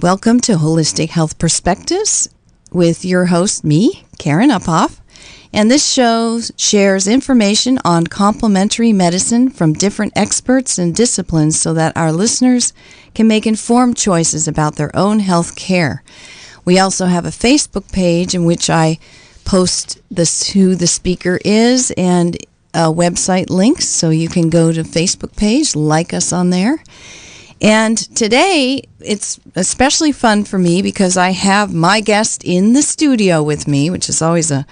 Welcome to Holistic Health Perspectives with your host, me, Karin Upoff. And this show shares information on complementary medicine from different experts and disciplines so that our listeners can make informed choices about their own health care. We also have a Facebook page in which I post who the speaker is and website links, so you can go to Facebook page, like us on there. And today, it's especially fun for me because I have my guest in the studio with me, which is always a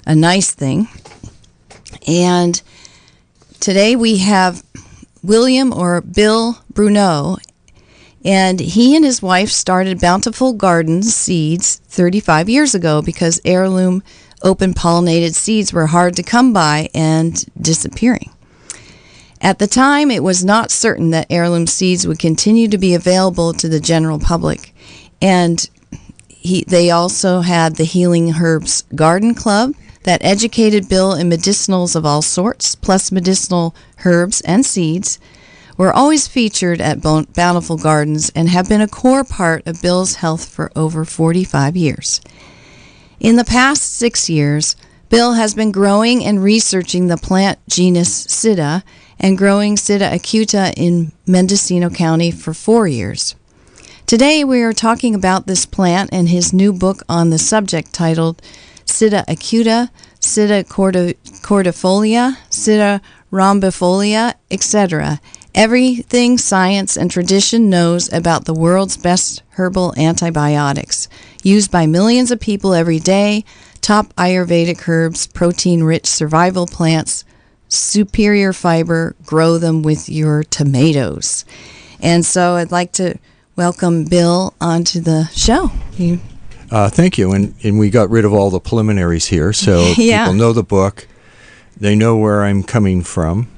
nice thing. And today we have William or Bill Bruneau, and he and his wife started Bountiful Gardens Seeds 35 years ago because heirloom open-pollinated seeds were hard to come by and disappearing. At the time, it was not certain that heirloom seeds would continue to be available to the general public. And they also had the Healing Herbs Garden Club that educated Bill in medicinals of all sorts, plus medicinal herbs and seeds, were always featured at Bountiful Gardens and have been a core part of Bill's health for over 45 years. In the past 6 years, Bill has been growing and researching the plant genus Sida and growing Sida acuta in Mendocino County for 4 years. Today we are talking about this plant and his new book on the subject titled Sida acuta, Sida cordifolia, Sida rhombifolia, etc. Everything science and tradition knows about the world's best herbal antibiotics, used by millions of people every day, top Ayurvedic herbs, protein-rich survival plants, superior fiber, grow them with your tomatoes. And so I'd like to welcome Bill onto the show. Thank you. And we got rid of all the preliminaries here, so people know the book. They know where I'm coming from.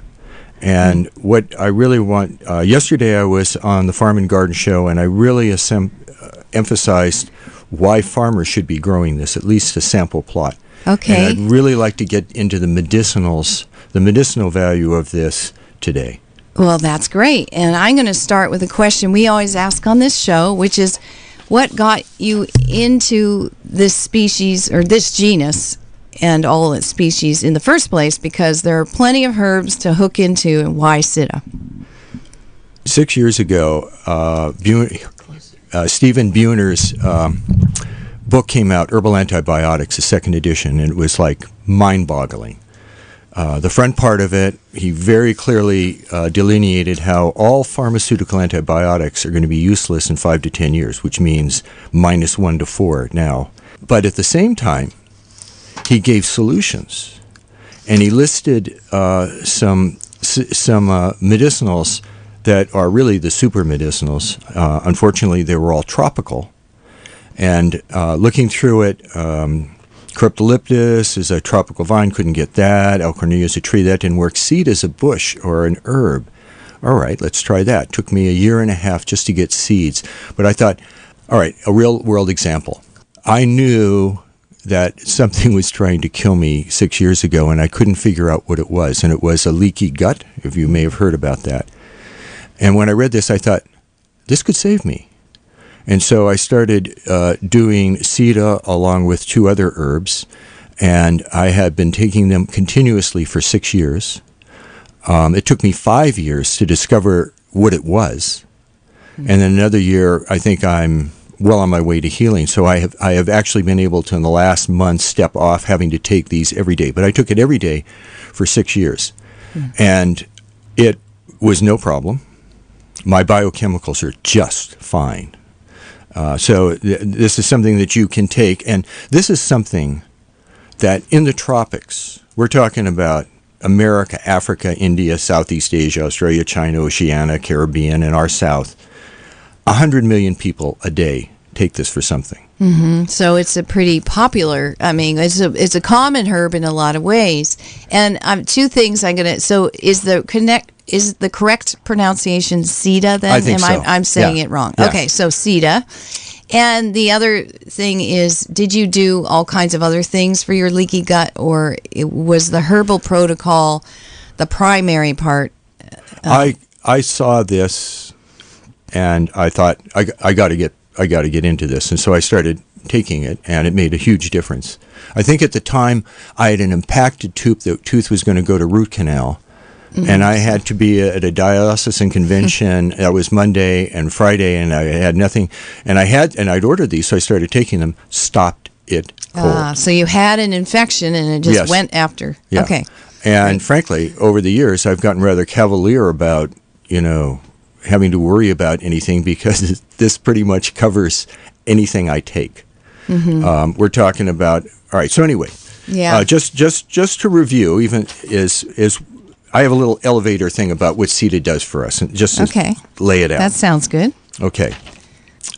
And what I really want, yesterday I was on the Farm and Garden Show, and I really emphasized why farmers should be growing this, at least a sample plot. Okay. And I'd really like to get into the medicinal value of this today. Well, that's great. And I'm going to start with a question we always ask on this show, which is, what got you into this species or this genus and all its species in the first place? Because there are plenty of herbs to hook into, and why Sida? 6 years ago, Stephen Buhner's book came out, Herbal Antibiotics, the second edition, and it was like mind-boggling. The front part of it, he very clearly delineated how all pharmaceutical antibiotics are going to be useless in 5 to 10 years, which means -1 to 4 now. But at the same time, he gave solutions, and he listed some medicinals that are really the super medicinals. Unfortunately, they were all tropical. And looking through it, Cryptolepis is a tropical vine, couldn't get that. Alcornea is a tree, that didn't work. Seed is a bush or an herb. All right, let's try that. Took me a year and a half just to get seeds. But I thought, all right, a real-world example. I knew that something was trying to kill me 6 years ago, and I couldn't figure out what it was. And it was a leaky gut, if you may have heard about that. And when I read this, I thought, this could save me. And so I started doing Sida along with 2 other herbs, and I had been taking them continuously for 6 years. It took me 5 years to discover what it was. And then another year, I think I'm well on my way to healing. So I have actually been able to, in the last month, step off having to take these every day. But I took it every day for 6 years. And it was no problem. My biochemicals are just fine. So this is something that you can take, and this is something that in the tropics, we're talking about America, Africa, India, Southeast Asia, Australia, China, Oceania, Caribbean, and our South, 100 million people a day take this for something. Mm-hmm. So it's a pretty popular, it's a common herb in a lot of ways. And 2 things so is the correct pronunciation Sida then? I think so. I'm saying it wrong. Yeah. Okay, so Sida. And the other thing is, did you do all kinds of other things for your leaky gut, or was the herbal protocol the primary part? I saw this, and I thought, I got to get I got to get into this. And so I started taking it, and it made a huge difference. I think at the time I had an impacted tooth. The tooth was going to go to root canal. And I had to be at a diocesan convention. That was Monday and Friday, and I had nothing. And I'd ordered these, so I started taking them. Stopped it cold. So you had an infection, and it just went after. Yeah. Okay. And frankly, over the years, I've gotten rather cavalier about, having to worry about anything because this pretty much covers anything I take. We're talking about. All right. So anyway, just to review, even is. I have a little elevator thing about what Sida does for us, and just to lay it out. That sounds good. Okay.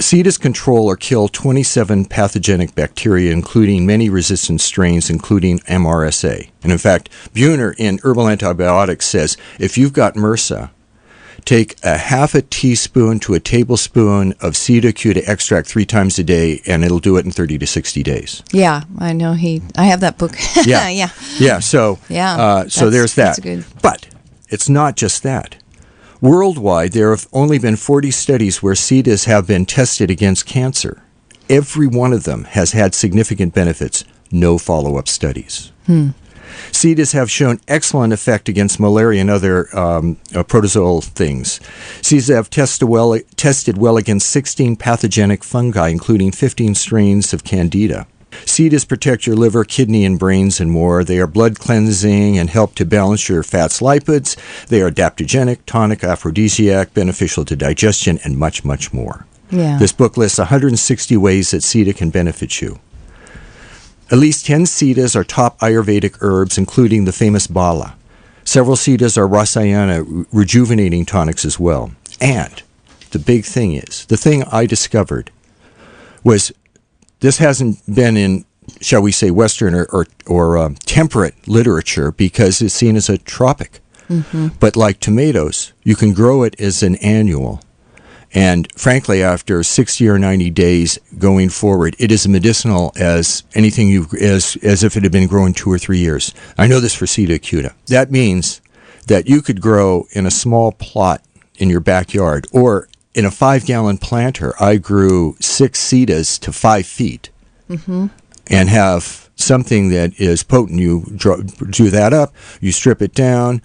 Sida's control or kill 27 pathogenic bacteria, including many resistant strains, including MRSA. And in fact, Bruneau in Herbal Antibiotics says, if you've got MRSA, take a half a teaspoon to a tablespoon of Sida Cuta extract 3 times a day, and it'll do it in 30 to 60 days. Yeah, I know I have that book. Yeah. So there's that. That's good. But it's not just that. Worldwide, there have only been 40 studies where Sidas have been tested against cancer. Every one of them has had significant benefits. No follow-up studies. Sidas have shown excellent effect against malaria and other protozoal things. Sidas have tested well against 16 pathogenic fungi, including 15 strains of Candida. Sidas protect your liver, kidney, and brains and more. They are blood cleansing and help to balance your fats, lipids. They are adaptogenic, tonic, aphrodisiac, beneficial to digestion, and much, much more. Yeah. This book lists 160 ways that Sida can benefit you. At least 10 Sidas are top Ayurvedic herbs, including the famous Bala. Several Sidas are Rasayana, rejuvenating tonics as well. And the big thing is, the thing I discovered was this hasn't been in, shall we say, Western or temperate literature because it's seen as a tropic. But like tomatoes, you can grow it as an annual. And frankly, after 60 or 90 days going forward, it is medicinal as anything as if it had been grown 2 or 3 years. I know this for Sida Cuta. That means that you could grow in a small plot in your backyard, or in a 5-gallon planter. I grew 6 Sidas to 5 feet and have something that is potent. You do that up, you strip it down.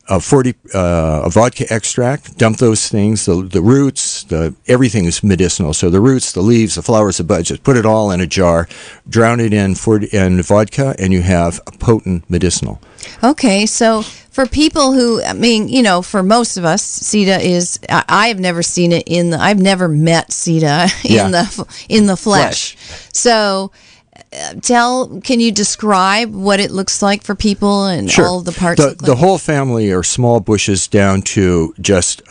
A vodka extract, dump those things, the roots, everything is medicinal. So the roots, the leaves, the flowers, the buds, just put it all in a jar, drown it in vodka, and you have a potent medicinal. Okay, so for people who, for most of us, Sida is, I have never seen it I've never met Sida in the flesh. So can you describe what it looks like for people and all the parts? The whole family are small bushes down to just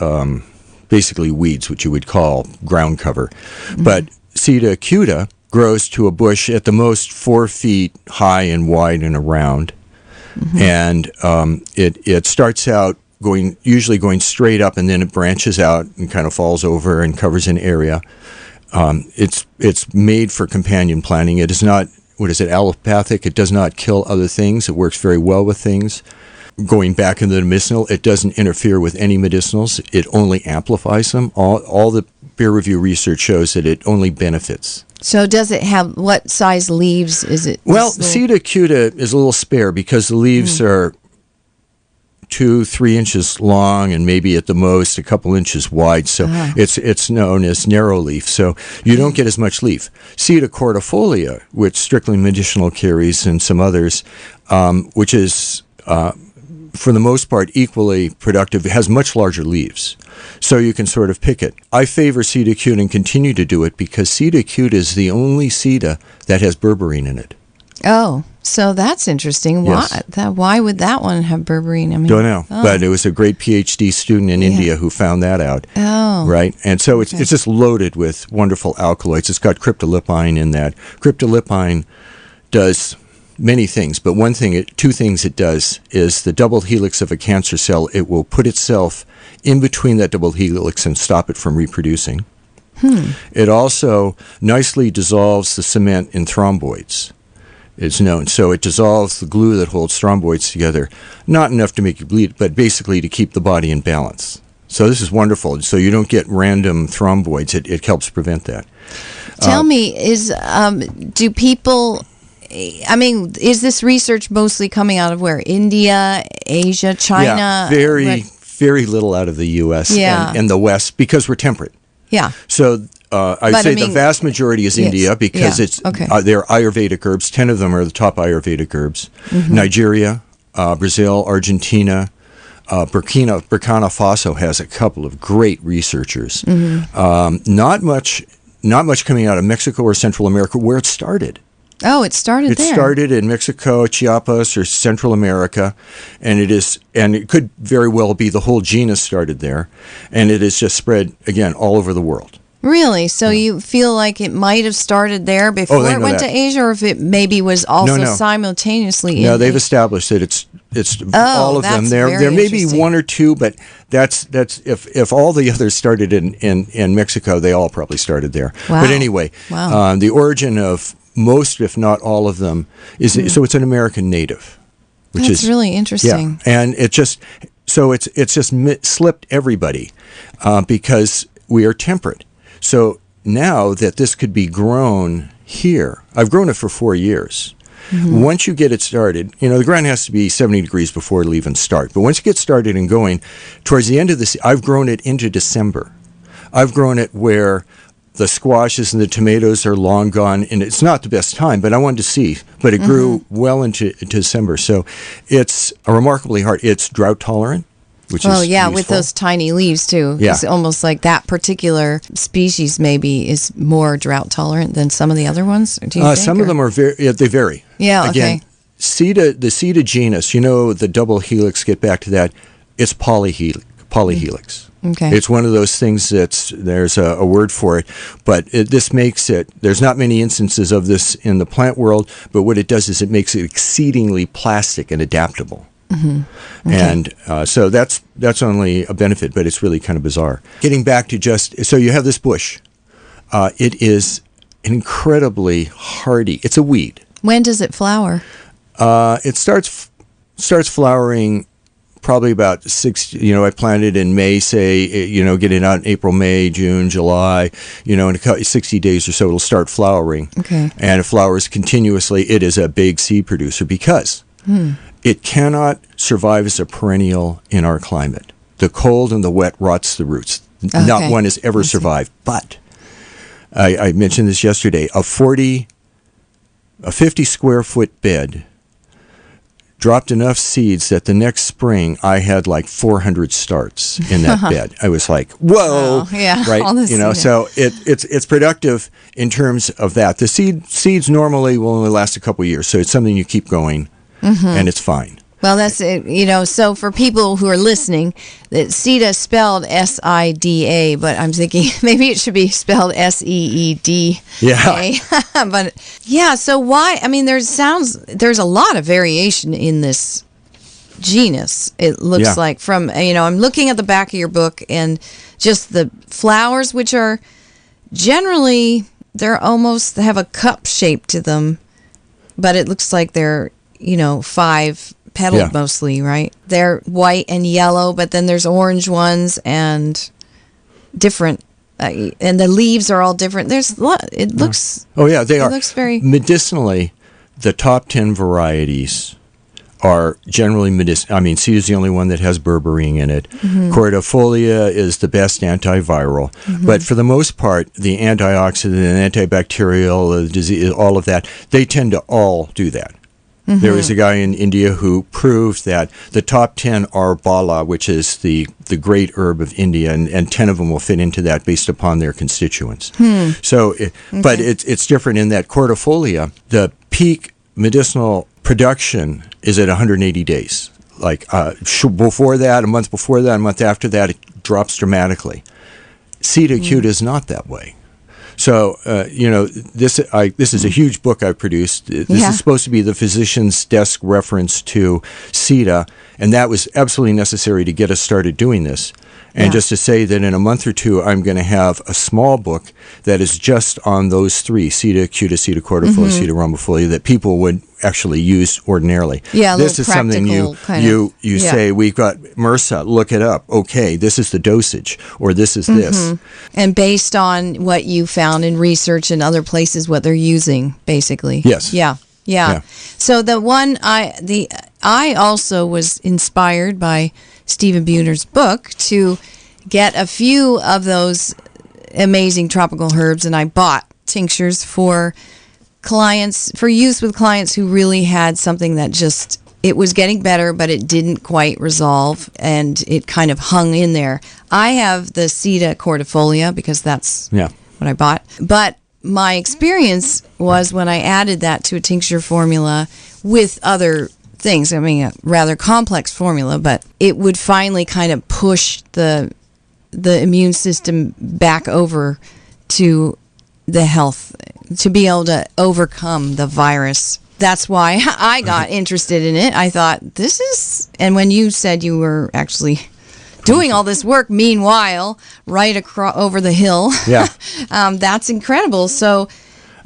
basically weeds, which you would call ground cover. But Sida Cuta grows to a bush at the most 4 feet high and wide and around. And it starts out usually going straight up, and then it branches out and kind of falls over and covers an area. It's made for companion planting. It is not, allopathic. It does not kill other things. It works very well with things. Going back into the medicinal, it doesn't interfere with any medicinals. It only amplifies them. All the peer review research shows that it only benefits. So does it have, what size leaves is it? Well, Sida Cuta is a little spare because the leaves are 2-3 inches long and maybe at the most a couple inches wide. So it's known as narrow leaf. So you don't get as much leaf. Sida cordifolia, which strictly medicinal carries, and some others, which is for the most part equally productive, it has much larger leaves. So you can sort of pick it. I favor Sida Cuta and continue to do it because Sida Cuta is the only Sida that has berberine in it. Oh, so that's interesting. Yes. Why would that one have berberine? Don't know, but it was a great PhD student in India who found that out. Oh. Right? And so it's just loaded with wonderful alkaloids. It's got cryptolipine in that. Cryptolipine does many things, but two things it does is the double helix of a cancer cell, it will put itself in between that double helix and stop it from reproducing. It also nicely dissolves the cement in thromboids. It's known. So it dissolves the glue that holds thromboids together. Not enough to make you bleed, but basically to keep the body in balance. So this is wonderful. So you don't get random thromboids. It helps prevent that. Tell me, do people... I mean, is this research mostly coming out of where? India, Asia, China? Yeah, very little out of the U.S. and the West because we're temperate. Yeah. So I'd say the vast majority is India because they're Ayurvedic herbs. 10 of them are the top Ayurvedic herbs. Mm-hmm. Nigeria, Brazil, Argentina, Burkina Faso has a couple of great researchers. Mm-hmm. Not much coming out of Mexico or Central America, where it started. Oh, it started there. It started in Mexico, Chiapas, or Central America, and it could very well be the whole genus started there, and it has just spread again all over the world. Really? So you feel like it might have started there before it went to Asia, or if it maybe was also simultaneously in No, they've established that it's all of them. There may be one or two, but that's if all the others started in Mexico, they all probably started there. Wow. But anyway, the origin of most, if not all of them, is so it's an American native, which is really interesting. Yeah, and it's just slipped everybody because we are temperate. So now that this could be grown here, I've grown it for 4 years. Mm-hmm. Once you get it started, the ground has to be 70 degrees before it'll even start. But once you get started and going, towards the end of this, I've grown it into December. I've grown it where the squashes and the tomatoes are long gone, and it's not the best time, but I wanted to see. But it grew well into December. So it's a remarkably hard. It's drought tolerant, which is useful. With those tiny leaves, too. Yeah. It's almost like that particular species maybe is more drought tolerant than some of the other ones, do you think? Some of them are they vary. Yeah, Again, the Sida genus, the double helix, get back to that, it's polyhelix. Okay. It's one of those things there's a word for it, but this makes it, there's not many instances of this in the plant world, but what it does is it makes it exceedingly plastic and adaptable. Mm-hmm. Okay. And so that's only a benefit, but it's really kind of bizarre. Getting back to so you have this bush. It is incredibly hardy. It's a weed. When does it flower? It starts flowering probably about 6, I planted in May, say, get it out in April, May, June, July, in 60 days or so, it'll start flowering. Okay. And it flowers continuously. It is a big seed producer because it cannot survive as a perennial in our climate. The cold and the wet rots the roots. Okay. Not one has ever survived. But I mentioned this yesterday, a 50 square foot bed dropped enough seeds that the next spring I had like 400 starts in that bed. I was like, whoa, right? So it's productive in terms of that. The seeds normally will only last a couple of years, so it's something you keep going, and it's fine. Well, that's it. So for people who are listening, that Sida is spelled S-I-D-A, but I'm thinking maybe it should be spelled S-E-E-D-A. Yeah. But yeah, so why? I mean, there's a lot of variation in this genus. It looks like from I'm looking at the back of your book and just the flowers, which are generally they're almost have a cup shape to them, but it looks like they're 5 petaled mostly, right? They're white and yellow, but then there's orange ones and different, and the leaves are all different. There's a lot. It looks. Oh yeah, they are. It looks very medicinally. The top 10 varieties are generally medicinal. I mean, Sida is the only one that has berberine in it. Mm-hmm. Cordifolia is the best antiviral, but for the most part, the antioxidant and antibacterial, disease, all of that, they tend to all do that. Mm-hmm. There was a guy in India who proved that the top 10 are bala, which is the great herb of India, and 10 of them will fit into that based upon their constituents. So, but it's different in that cordifolia, the peak medicinal production is at 180 days. Like before that, a month before that, a month after that, it drops dramatically. Sida acute is not that way. So, this is a huge book I produced. This is supposed to be the physician's desk reference to Sida, and that was absolutely necessary to get us started doing this. And just to say that in a month or two, I'm going to have a small book that is just on those three, Sida acuta, Sida cordifolia, Sida rhombifolia, that people would actually use ordinarily. Yeah, this is something you say, we've got MRSA, look it up. Okay, this is the dosage, or this is this. And based on what you found in research in other places, what they're using, basically. Yes. Yeah. So the one I also was inspired by Stephen Buhner's book to get a few of those amazing tropical herbs, and I bought tinctures for clients, for use with clients who really had something that just, it was getting better, but it didn't quite resolve, and it kind of hung in there. I have the Sida cordifolia because that's what I bought, but my experience was when I added that to a tincture formula with other things, I mean, a rather complex formula, but it would finally kind of push the immune system back over to the health, to be able to overcome the virus. That's why I got interested in it. I thought, this is, and when you said you were actually doing all this work, meanwhile, right across over the hill, that's incredible. So,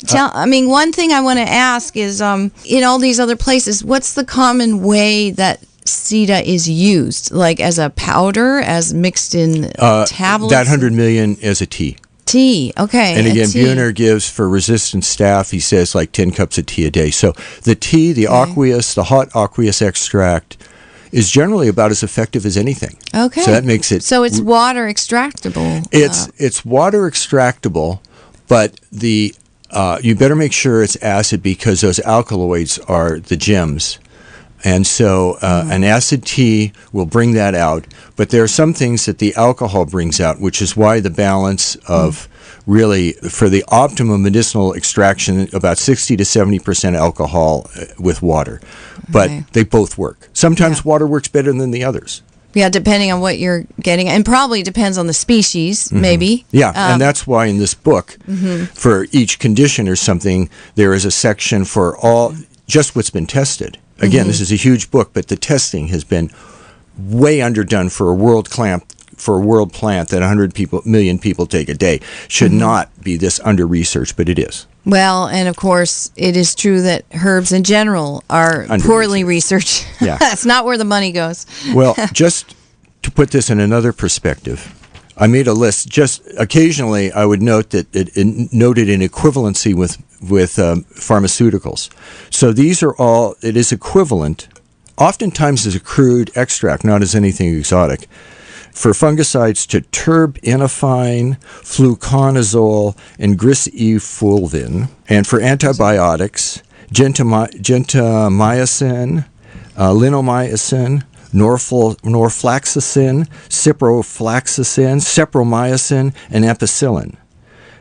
one thing I want to ask is, in all these other places, what's the common way that Sida is used? Like as a powder, as mixed in tablets? That 100 million as a tea. Tea, okay. And again, Buhner gives for resistant staph, he says like 10 cups of tea a day. So the tea, the aqueous, the hot aqueous extract is generally about as effective as anything. Okay. So that makes it... So it's water extractable. It's water extractable, but the you better make sure it's acid because those alkaloids are the gems. And so an acid tea will bring that out. But there are some things that the alcohol brings out, which is why the balance of really, for the optimum medicinal extraction, about 60 to 70% alcohol with water. But they both work. Sometimes water works better than the others. Yeah, depending on what you're getting. And probably depends on the species, maybe. Yeah, and that's why in this book, for each condition or something, there is a section for all, just what's been tested. Again, this is a huge book, but the testing has been way underdone for a world plant that 100 million people take a day. Should not be this under-researched, but it is. Well, and of course, it is true that herbs in general are poorly researched. Yeah. That's not where the money goes. Well, just to put this in another perspective, I made a list. Just occasionally, I would note that it noted an equivalency with pharmaceuticals. So these are all, it is equivalent, oftentimes as a crude extract, not as anything exotic, for fungicides to terbinafine, fluconazole, and grisifulvin, and for antibiotics, gentamicin, linomycin, norfloxacin, ciprofloxacin, cepromycin, and ampicillin.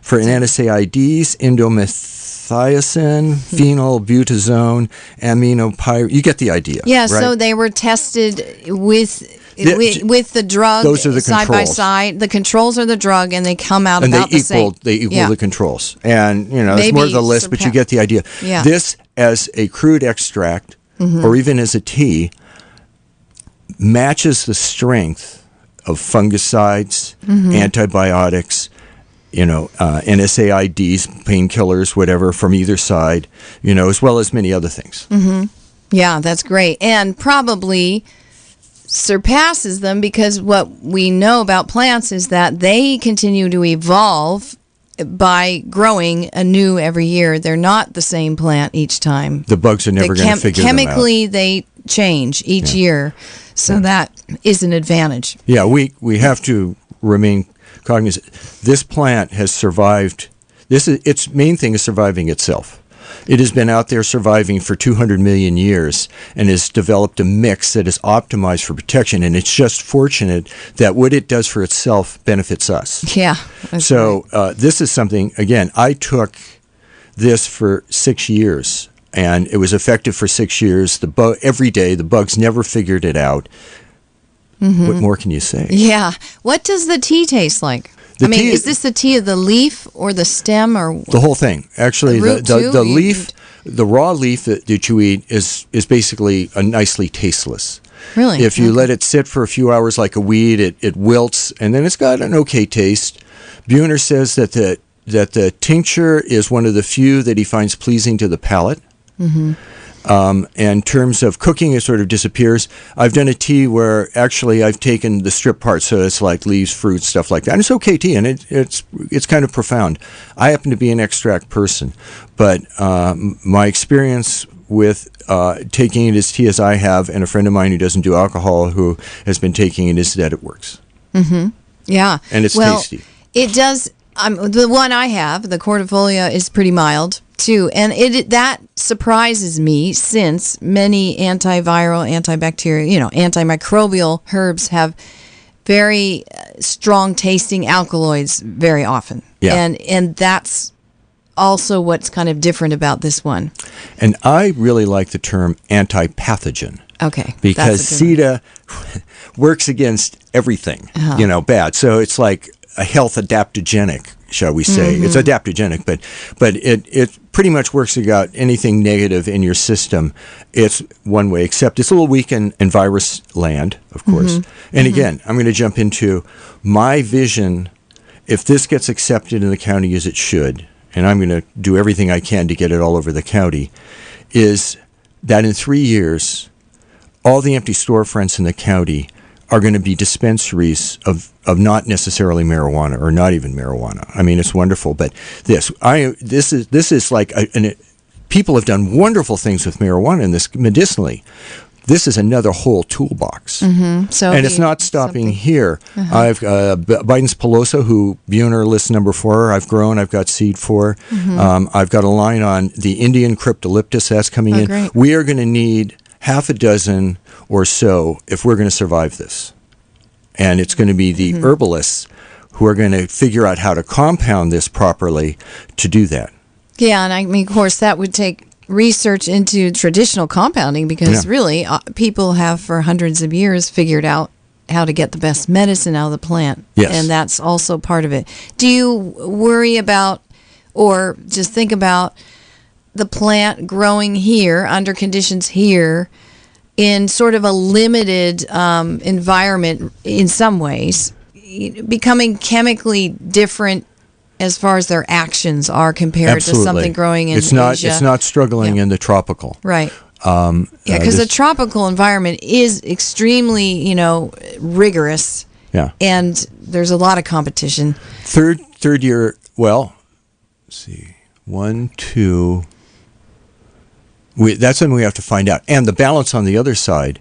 For NSAIDs, indomethacin, phenylbutazone, aminopyrrole. You get the idea. Yeah, right? So they were tested with the drug. Those are the side controls. by side. The controls are the drug, and they come out about the same. They equal the controls. And, there's more to the list, but you get the idea. Yeah. This, as a crude extract, or even as a tea, matches the strength of fungicides, antibiotics, NSAIDs, painkillers, whatever, from either side, as well as many other things. Yeah, that's great. And probably surpasses them because what we know about plants is that they continue to evolve by growing anew every year. They're not the same plant each time. The bugs are never going to figure them out. Chemically, they change each year. So that is an advantage. Yeah, we have to remain cognizant. This plant has survived. Its main thing is surviving itself. It has been out there surviving for 200 million years and has developed a mix that is optimized for protection. And it's just fortunate that what it does for itself benefits us. Yeah. So this is something, again, I took this for 6 years. And it was effective for 6 years. Every day, the bugs never figured it out. What more can you say? Yeah. What does the tea taste like? Is this the tea of the leaf or the stem or the whole thing? Actually, the leaf, the raw leaf that you eat is basically nicely tasteless. Really? If you let it sit for a few hours like a weed, it wilts, and then it's got an okay taste. Bruneau says that the tincture is one of the few that he finds pleasing to the palate. Mm-hmm. In terms of cooking, it sort of disappears. I've done a tea where actually I've taken the strip part, so it's like leaves, fruits, stuff like that. And it's okay tea, and it's kind of profound. I happen to be an extract person, but my experience with taking it as tea as I have, and a friend of mine who doesn't do alcohol who has been taking it, is that it works. Mm-hmm. Yeah. And it's tasty. It does. The one I have, the cordifolia, is pretty mild too, and that surprises me since many antiviral, antibacterial, antimicrobial herbs have very strong tasting alkaloids very often. Yeah. And that's also what's kind of different about this one. And I really like the term antipathogen. Okay. Because Sida works against everything, bad. So it's like a health adaptogenic, shall we say. Mm-hmm. It's adaptogenic, but it pretty much works against anything negative in your system. It's one way, except it's a little weak in virus land, of course. Mm-hmm. And again, I'm going to jump into my vision. If this gets accepted in the county as it should, and I'm going to do everything I can to get it all over the county, is that in 3 years, all the empty storefronts in the county are going to be dispensaries of not necessarily marijuana, or not even marijuana. I mean, it's wonderful, but this is like people have done wonderful things with marijuana in this medicinally. This is another whole toolbox. Mm-hmm. And it's not stopping here. I've Biden's Pelosa, who Bruneau lists number 4, I've grown, I've got seed for. Mm-hmm. I've got a line on the Indian cryptoleptus that's coming in. Great. We are going to need half a dozen or so if we're going to survive this. And it's going to be the herbalists who are going to figure out how to compound this properly to do that. Yeah, and I mean, of course, that would take research into traditional compounding, because really people have for hundreds of years figured out how to get the best medicine out of the plant. Yes. And that's also part of it. Do you worry about, or just think about, the plant growing here under conditions here in sort of a limited environment in some ways, becoming chemically different as far as their actions are compared to something growing in Asia? It's not struggling in the tropical. Right. Because the tropical environment is extremely, rigorous. Yeah. And there's a lot of competition. Third year, well, let's see, 1, 2... that's something we have to find out. And the balance on the other side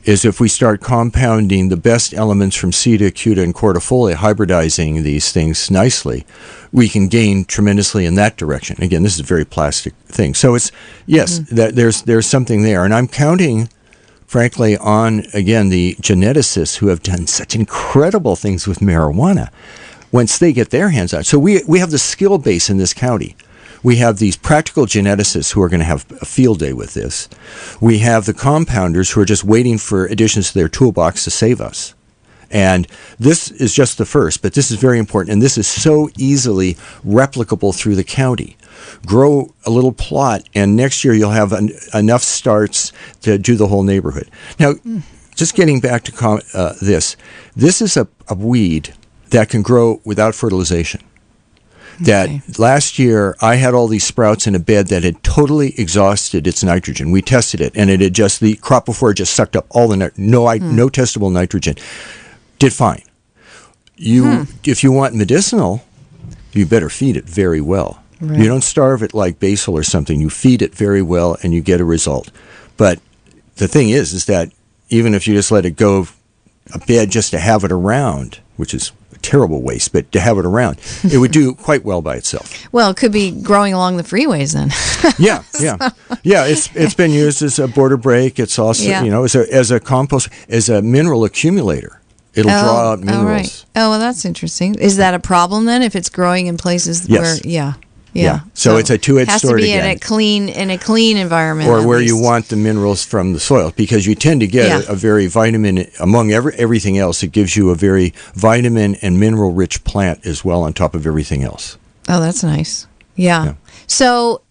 is if we start compounding the best elements from Sida, Cuta, and cordifolia, hybridizing these things nicely, we can gain tremendously in that direction. Again, this is a very plastic thing. So it's, that there's something there. And I'm counting, frankly, on, again, the geneticists who have done such incredible things with marijuana once they get their hands on it. So we have the skill base in this county. We have these practical geneticists who are going to have a field day with this. We have the compounders who are just waiting for additions to their toolbox to save us. And this is just the first, but this is very important. And this is so easily replicable through the county. Grow a little plot, and next year you'll have enough starts to do the whole neighborhood. Now, just getting back to this is a weed that can grow without fertilization. That last year I had all these sprouts in a bed that had totally exhausted its nitrogen. We tested it, and it had the crop before it just sucked up all the no testable nitrogen. Did fine. If you want medicinal, you better feed it very well. Right. You don't starve it like basil or something. You feed it very well, and you get a result. But the thing is that even if you just let it go a bed just to have it around, which is terrible waste, but to have it around, it would do quite well by itself. Well, it could be growing along the freeways then. Yeah. It's been used as a border break. It's also as a compost, as a mineral accumulator. It'll draw out minerals. Right. Oh, well, that's interesting. Is that a problem then if it's growing in places where? Yeah. So it's a two-edged sword again. Has to be in a clean environment, or where you want the minerals from the soil, because you tend to get a very vitamin among everything else. It gives you a very vitamin and mineral-rich plant as well on top of everything else. Oh, that's nice. Yeah. So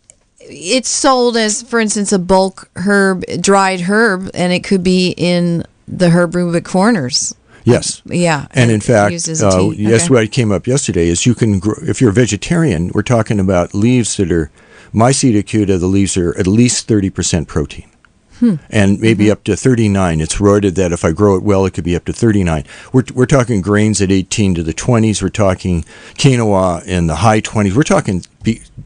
it's sold as, for instance, a bulk herb, dried herb, and it could be in the herb rubic corners. Yes. Yeah. And in fact, yes, what came up yesterday is you can grow, if you're a vegetarian, we're talking about leaves that are, my Sida acuta, the leaves are at least 30% protein. And maybe up to 39. It's roided that if I grow it well, it could be up to 39. We're talking grains at 18 to the 20s. We're talking quinoa in the high 20s. We're talking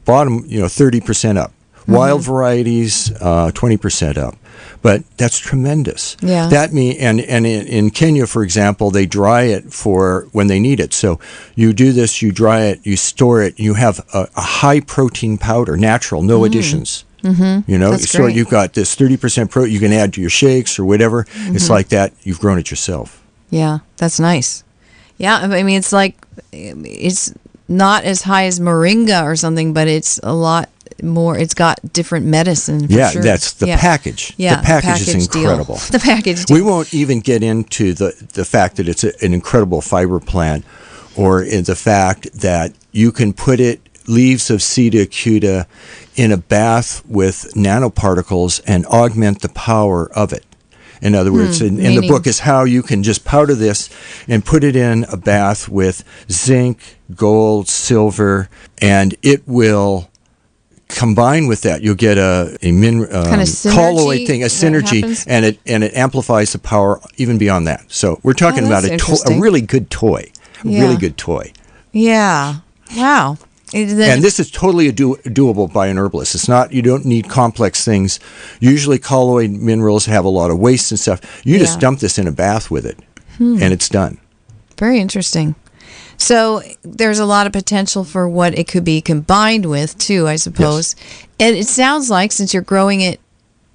bottom, 30% up. Wild varieties, 20% up. But that's tremendous. Yeah. And in Kenya, for example, they dry it for when they need it. So you do this, you dry it, you store it, you have a high protein powder, natural, no additions. That's great. You've got this 30% protein you can add to your shakes or whatever. It's like that. You've grown it yourself. Yeah, that's nice. Yeah, I mean, it's like, it's not as high as moringa or something, but it's a lot more. It's got different medicine. For sure. That's the package. Yeah, the package is incredible. The package deal. We won't even get into the fact that it's an incredible fiber plant, or in the fact that you can put leaves of Sida acuta in a bath with nanoparticles and augment the power of it. In other words, in the book is how you can just powder this and put it in a bath with zinc, gold, silver, and it will combine with that. You'll get a colloid thing, a synergy, and it amplifies the power even beyond that. So we're talking about a really good toy. Really good toy. Yeah. Wow. And this is totally doable by an herbalist. It's not, you don't need complex things. Usually colloid minerals have a lot of waste and stuff. You just dump this in a bath with it, and it's done. Very interesting. So there's a lot of potential for what it could be combined with, too, I suppose. Yes. And it sounds like, since you're growing it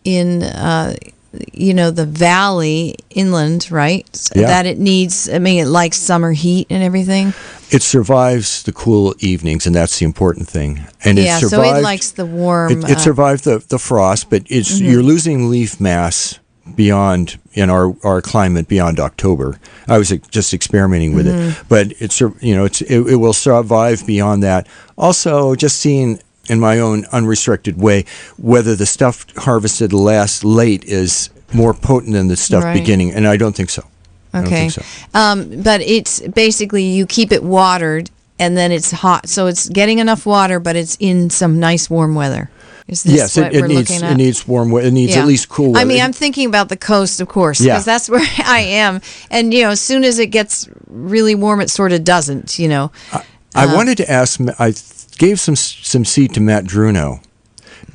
in, the valley, inland, right? Yeah. That it needs, it likes summer heat and everything. It survives the cool evenings, and that's the important thing. And so it likes the warm. It survived the frost, but you're losing leaf mass beyond, in our climate, beyond October. I was just experimenting with it, but it will survive beyond that. Also, just seeing in my own unrestricted way whether the stuff harvested late is more potent than the stuff beginning, and I don't think so. Okay. But it's basically, you keep it watered and then it's hot. So it's getting enough water, but it's in some nice warm weather. Is this what we're looking at? It needs warm weather. It needs at least cool weather. I'm thinking about the coast, of course, because that's where I am. And, as soon as it gets really warm, it sort of doesn't, I wanted to ask, I gave some seed to Matt Bruneau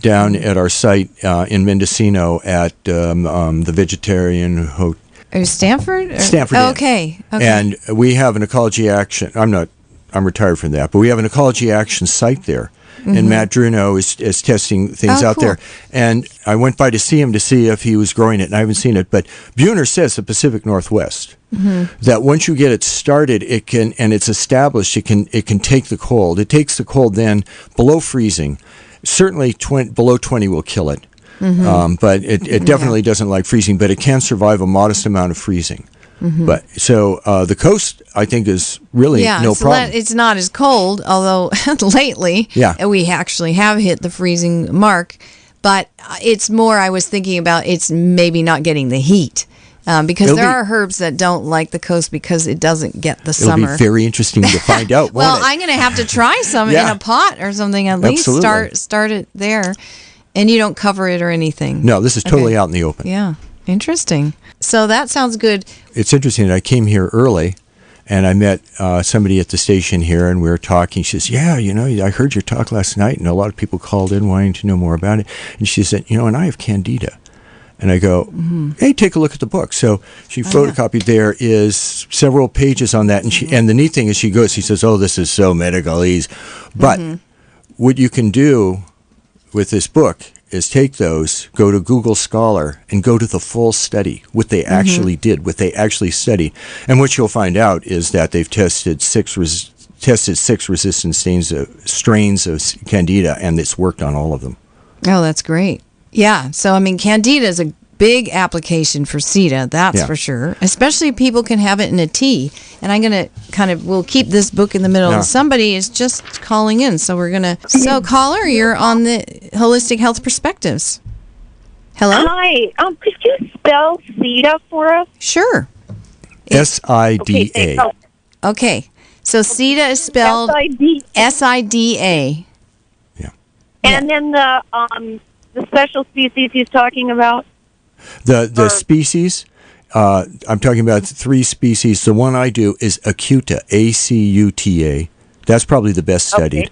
down at our site in Mendocino at the Vegetarian Hotel. Stanford? Stanford. Okay. And we have an ecology action. I'm retired from that, but we have an ecology action site there. And Matt Bruneau is testing things out there. And I went by to see him to see if he was growing it, and I haven't seen it. But Bruner says the Pacific Northwest, that once you get it started, it can, and it's established, it can take the cold. It takes the cold then below freezing. Certainly below 20 will kill it. But it definitely doesn't like freezing, but it can survive a modest amount of freezing. But so the coast, I think, is really no problem. It's not as cold, although lately we actually have hit the freezing mark. But it's more, I was thinking about, it's maybe not getting the heat. Because there are herbs that don't like the coast because it doesn't get the summer. It'll be very interesting to find out. Well, I'm going to have to try some in a pot or something, at least. Start it there. And you don't cover it or anything. No, this is totally out in the open. Yeah, interesting. So that sounds good. It's interesting that I came here early, and I met somebody at the station here, and we were talking. She says, I heard your talk last night, and a lot of people called in wanting to know more about it. And she said, and I have candida. And I go, hey, take a look at the book. So she photocopied. There is several pages on that. And the neat thing is she says, this is so medicalese. But what you can do with this book is take those, go to Google Scholar, and go to the full study, what they actually did, what they actually studied. And what you'll find out is that they've tested six resistant strains of Candida, and it's worked on all of them. Oh, that's great. Yeah. So, Candida is a big application for Sida, that's for sure. Especially if people can have it in a tea. And I'm going to we'll keep this book in the middle. Somebody is just calling in, so we're going to... So, caller, you're on the Holistic Health Perspectives. Hello? Hi. Could you spell Sida for us? Sure. S-I-D-A. Okay. So Sida is spelled S-I-D-A. Yeah. And then the special species he's talking about? The species, I'm talking about 3 species. The one I do is Acuta, A-C-U-T-A. That's probably the best studied.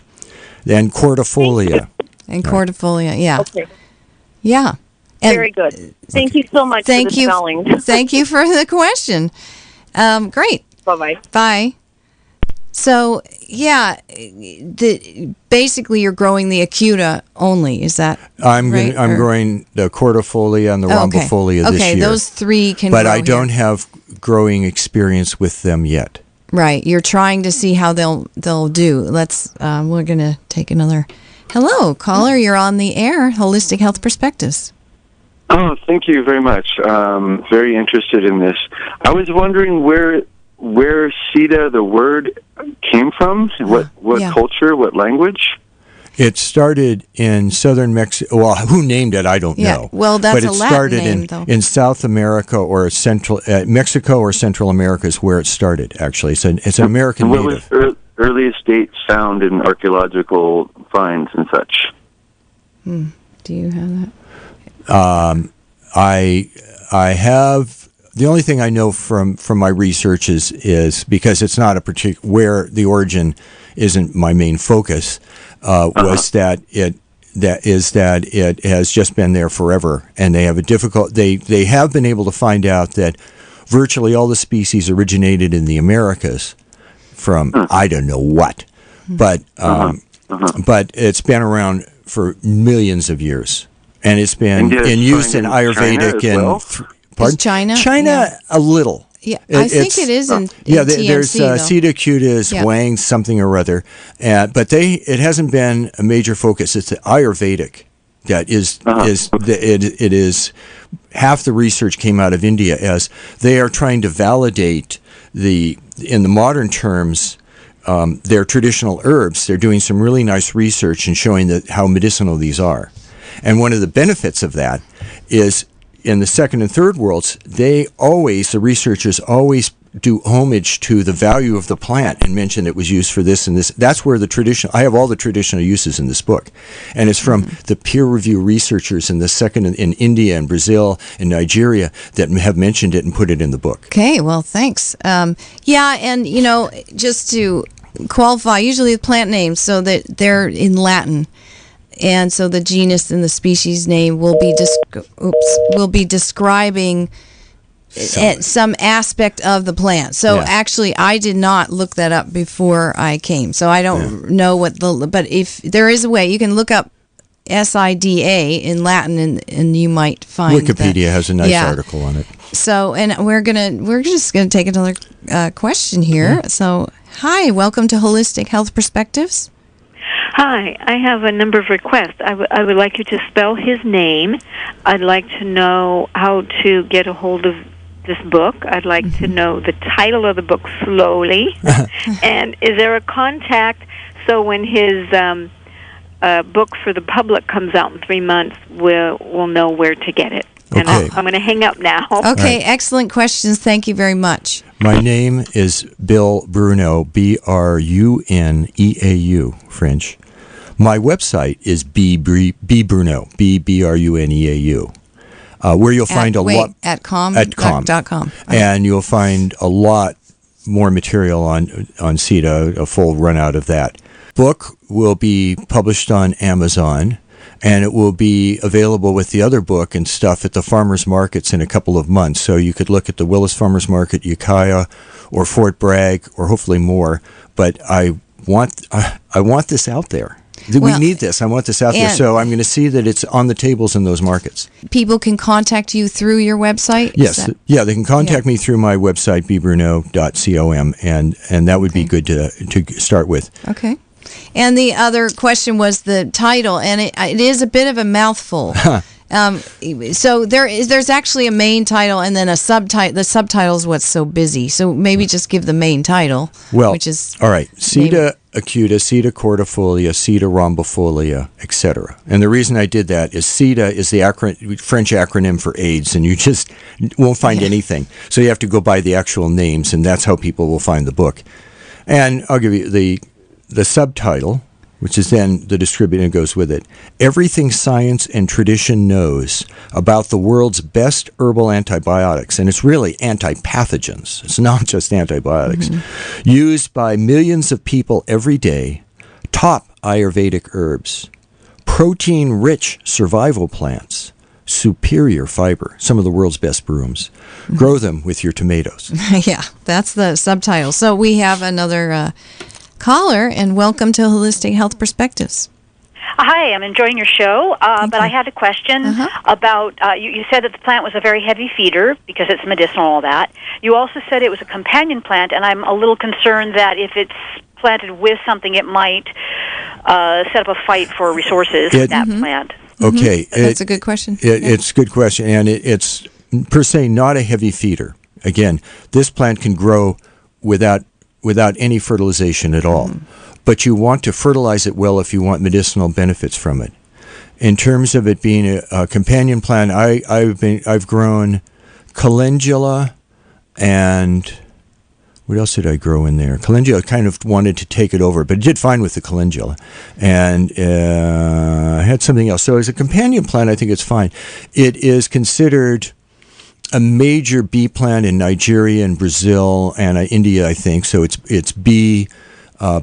Then Cordifolia. And Cordifolia, yeah. Okay. Yeah. And very good. Thank you so much for the spelling. Thank you for the question. Great. Bye-bye. Bye. So, basically you're growing the Acuta only, is that I'm right? I'm growing the Cordifolia and the Rhombifolia this year. Okay, those 3 can but grow I don't here. have growing experience with them yet. Right, you're trying to see how they'll do. Let's, we're going to take another... Hello, caller, you're on the air, Holistic Health Perspectives. Oh, thank you very much. Very interested in this. I was wondering where Sida, the word, came from. What culture, what language? It started in southern Mexico. Well, who named it, I don't know. Well, that's but a Latin name, though. In South America or Central Mexico or Central America is where it started. Actually, it's an American what native. Was earliest dates found in archaeological finds and such? Do you have that? I have the only thing I know from my research is because it's not a particular where the origin isn't my main focus was that it has just been there forever, and they have they have been able to find out that virtually all the species originated in the Americas from I don't know what, but it's been around for millions of years. And it's been in use in Ayurvedic and China? China a little. Yeah, I think it is in TNC, there's Sida Acuta is Wang something or other, but it hasn't been a major focus. It's the Ayurvedic that it is half the research came out of India as they are trying to validate in the modern terms their traditional herbs. They're doing some really nice research and showing how medicinal these are. And one of the benefits of that is in the second and third worlds, the researchers always do homage to the value of the plant and mention it was used for this and this. That's where I have all the traditional uses in this book. And it's from the peer review researchers in in India and Brazil and Nigeria that have mentioned it and put it in the book. Okay, well, thanks. And, just to qualify, usually the plant names, so that they're in Latin. And so the genus and the species name will be describing some aspect of the plant. So actually, I did not look that up before I came. So I don't know but if there is a way, you can look up SIDA in Latin, and you might find Wikipedia has a nice article on it. So, and we're just gonna take another question here. Yeah. So, hi, welcome to Holistic Health Perspectives. Hi, I have a number of requests. I would like you to spell his name. I'd like to know how to get a hold of this book. I'd like to know the title of the book slowly. And is there a contact so when his book for the public comes out in 3 months, we'll know where to get it? And okay. I'm going to hang up now. Okay, right. Excellent questions. Thank you very much. My name is Bill Bruneau, B-R-U-N-E-A-U, French. My website is bbruneau, B-B-R-U-N-E-A-U, where you'll find a lot... At com? .com. And you'll find a lot more material on Sida, a full run out of that. Book will be published on Amazon, and it will be available with the other book and stuff at the farmers markets in a couple of months. So you could look at the Willits Farmers Market, Ukiah, or Fort Bragg, or hopefully more. But I want this out there. We need this. I want this out there. So I'm going to see that it's on the tables in those markets. People can contact you through your website? Yes. They can contact me through my website, bbruneau.com, and that would be good to start with. Okay. And the other question was the title, and it is a bit of a mouthful. So there's actually a main title and then a subtitle. The subtitle is what's so busy. So maybe just give the main title, which is all right. Sida acuta, Sida cordifolia, Sida rhombifolia, etc. And the reason I did that is Sida is the French acronym for AIDS, and you just won't find anything. So you have to go by the actual names, and that's how people will find the book. And I'll give you the subtitle, which is then the distributor goes with it. Everything science and tradition knows about the world's best herbal antibiotics, and it's really antipathogens. It's not just antibiotics. Used by millions of people every day, top Ayurvedic herbs, protein-rich survival plants, superior fiber, some of the world's best brooms. Grow them with your tomatoes. Yeah, that's the subtitle. So we have another caller, and welcome to Holistic Health Perspectives. Hi, I'm enjoying your show, but I had a question about, you said that the plant was a very heavy feeder because it's medicinal and all that. You also said it was a companion plant, and I'm a little concerned that if it's planted with something, it might set up a fight for resources with that plant. Okay. That's a good question. It's a good question, and it's per se not a heavy feeder. Again, this plant can grow without any fertilization at all. But you want to fertilize it well if you want medicinal benefits from it. In terms of it being a companion plant, I've grown calendula, and what else did I grow in there? Calendula kind of wanted to take it over, but it did fine with the calendula. And I had something else. So as a companion plant, I think it's fine. It is considered a major bee plant in Nigeria and Brazil and India, I think. So it's bee,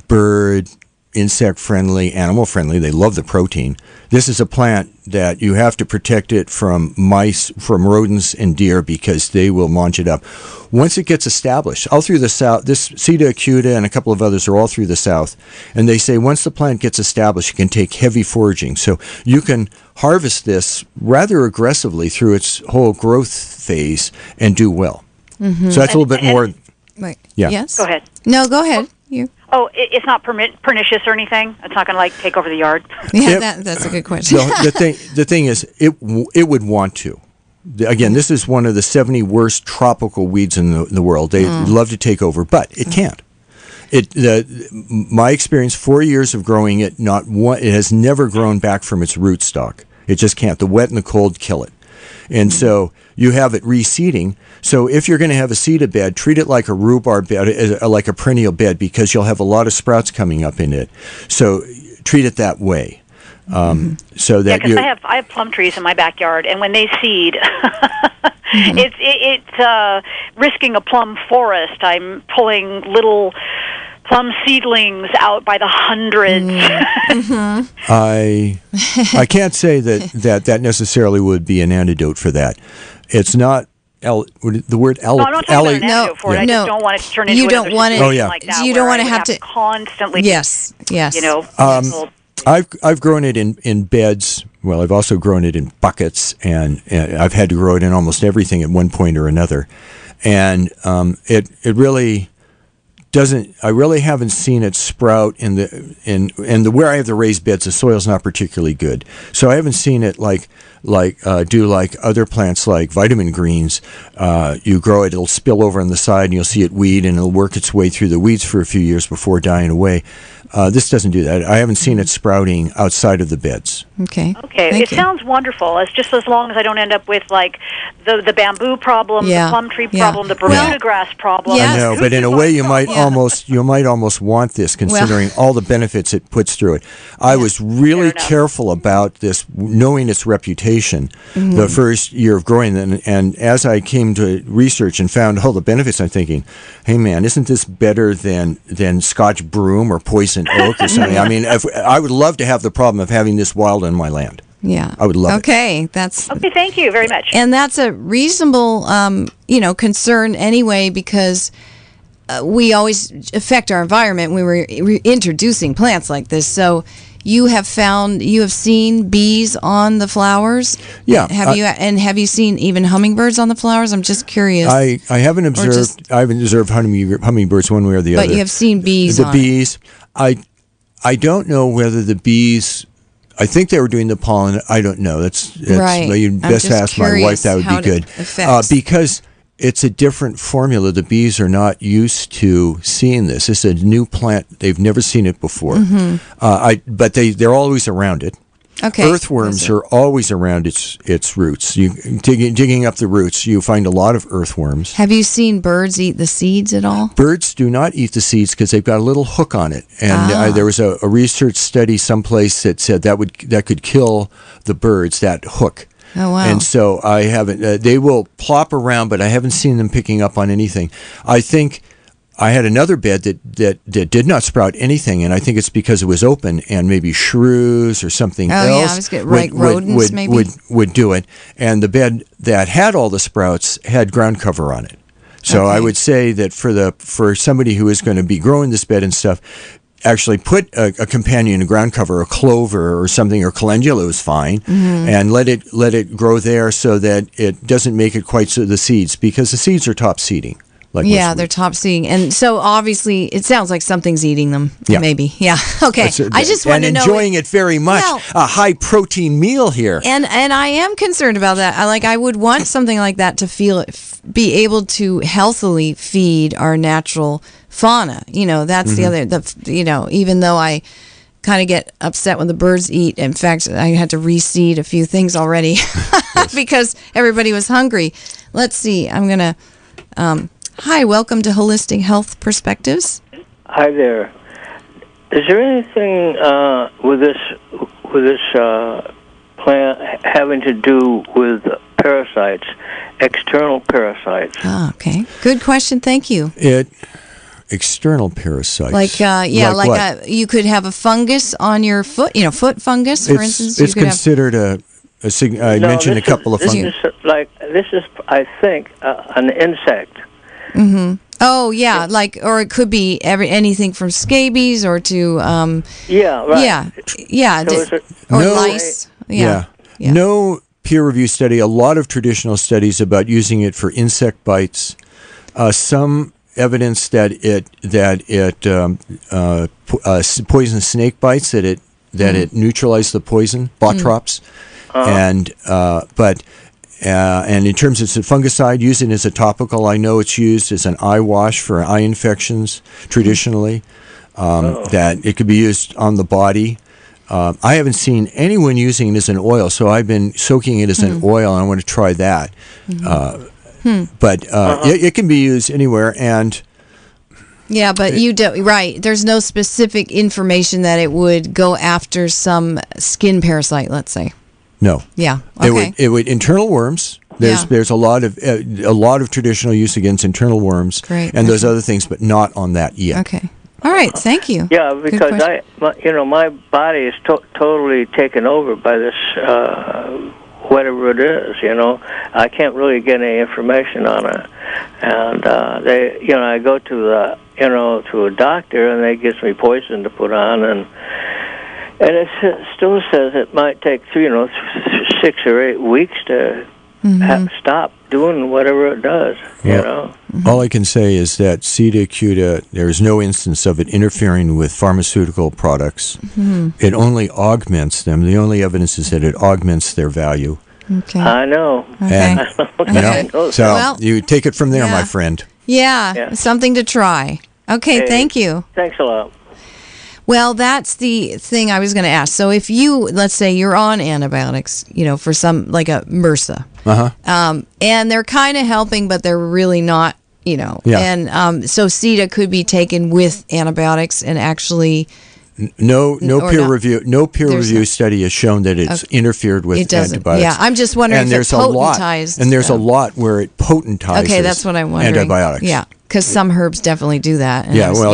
bird, insect friendly, animal friendly. They love the protein. This is a plant that you have to protect it from mice, from rodents and deer because they will munch it up. Once it gets established, all through the South, this Sida acuta and a couple of others are all through the South, and they say once the plant gets established, you can take heavy foraging. So you can harvest this rather aggressively through its whole growth phase and do well. So that's a little bit more. Right. Yeah. Yes. Go ahead. No, go ahead. You. Oh, it's not pernicious or anything? It's not going to, take over the yard? Yeah, that's a good question. The thing is, it would want to. Again, this is one of the 70 worst tropical weeds in the world. They love to take over, but it can't. My experience, 4 years of growing it, it has never grown back from its rootstock. It just can't. The wet and the cold kill it. And so you have it reseeding. So if you're going to have a Sida bed, treat it like a rhubarb bed, like a perennial bed, because you'll have a lot of sprouts coming up in it. So treat it that way. So that because I have plum trees in my backyard, and when they seed, it's risking a plum forest. I'm pulling little plum seedlings out by the hundreds. I can't say that necessarily would be an antidote for that. It's not the word No, I'm not talking about an antidote for it. I just don't want it to turn into another situation like that. You don't want to have to constantly. Yes. I've grown it in beds. Well, I've also grown it in buckets, and I've had to grow it in almost everything at one point or another. And it really doesn't. I really haven't seen it sprout in the where I have the raised beds. The soil's not particularly good, so I haven't seen it do like other plants like vitamin greens. You grow it, it'll spill over on the side, and you'll see it weed, and it'll work its way through the weeds for a few years before dying away. This doesn't do that. I haven't seen it sprouting outside of the beds. Okay. It sounds wonderful. It's just as long as I don't end up with the bamboo problem, the plum tree problem, the Bermuda grass problem. Yes. I know, but in a way, you might almost want this, considering all the benefits it puts through it. I was really careful about this, knowing its reputation, the first year of growing it, and as I came to research and found all the benefits, I'm thinking, hey man, isn't this better than Scotch broom or poison oak or something? I mean, I would love to have the problem of having this wild on my land. Yeah, I would love it. Okay, thank you very much. And that's a reasonable, concern anyway, because we always affect our environment when we're introducing plants like this. So you have seen bees on the flowers? Yeah. Have you seen even hummingbirds on the flowers? I'm just curious. I haven't observed. I haven't observed hummingbirds one way or the other. But you have seen bees. Bees. I don't know whether the bees I think they were doing the pollen. I don't know. That's right. You'd best ask my wife. That would be good. Because it's a different formula. The bees are not used to seeing this. This is a new plant. They've never seen it before. Mm-hmm. But they're always around it. Okay. Earthworms are always around its roots. You digging up the roots, you find a lot of earthworms. Have you seen birds eat the seeds at all? Birds do not eat the seeds because they've got a little hook on it. And there was a research study someplace that said that could kill the birds, that hook. Oh, wow. And so I haven't. They will plop around, but I haven't seen them picking up on anything. I think I had another bed that did not sprout anything, and I think it's because it was open, and maybe shrews or something else rodents maybe would do it. And the bed that had all the sprouts had ground cover on it. So I would say that for somebody who is going to be growing this bed and stuff, actually put a companion ground cover, a clover or something, or calendula is fine, and let it grow there so that it doesn't make it quite so the seeds, because the seeds are top seeding. They're top seeding, and so obviously it sounds like something's eating them. Yeah. Maybe, okay. I just want to know, and enjoying it very much. Well, a high protein meal here, and I am concerned about that. I would want something like that to be able to healthily feed our natural fauna. That's the other. Even though I kind of get upset when the birds eat. In fact, I had to reseed a few things already because everybody was hungry. Let's see. I'm gonna. Hi, welcome to Holistic Health Perspectives. Hi there. Is there anything with this plant having to do with parasites, external parasites? Okay. Good question. Thank you. External parasites. You could have a fungus on your foot. Foot fungus, for instance. It's considered I mentioned a couple of fungus. This is, I think, an insect. Mm-hmm. Oh yeah, or it could be anything from scabies or to lice. No peer-reviewed study. A lot of traditional studies about using it for insect bites. Some evidence that it poisons snake bites. That it neutralized the poison, botrops, and in terms of fungicide, use it as a topical. I know it's used as an eye wash for eye infections traditionally. That it could be used on the body. I haven't seen anyone using it as an oil, so I've been soaking it as an oil, and I want to try that. But it can be used anywhere, and but you do right. There's no specific information that it would go after some skin parasite, let's say. No. Yeah. Okay. It would internal worms. There's a lot of traditional use against internal worms. Great. And those other things, but not on that yet. Okay. All right. Thank you. Yeah, because my body is totally taken over by this whatever it is. I can't really get any information on it, and I go to to a doctor, and they gives me poison to put on, and it still says it might take 6 or 8 weeks to stop doing whatever it does. All I can say is that Sida acuta, there is no instance of it interfering with pharmaceutical products. It only augments them. The only evidence is that it augments their value. Okay. I know. And, I know. So you take it from there, my friend. Yeah, something to try. Okay, thank you. Thanks a lot. Well, that's the thing I was going to ask. So if let's say you're on antibiotics, for some, like a MRSA, and they're kind of helping, but they're really not, and so Sida could be taken with antibiotics and actually... No peer review study has shown that it's interfered with antibiotics. Yeah, I'm just wondering if it's potentized. And there's a lot where it potentizes. Okay, that's what I'm wondering. Antibiotics. Yeah, because some herbs definitely do that.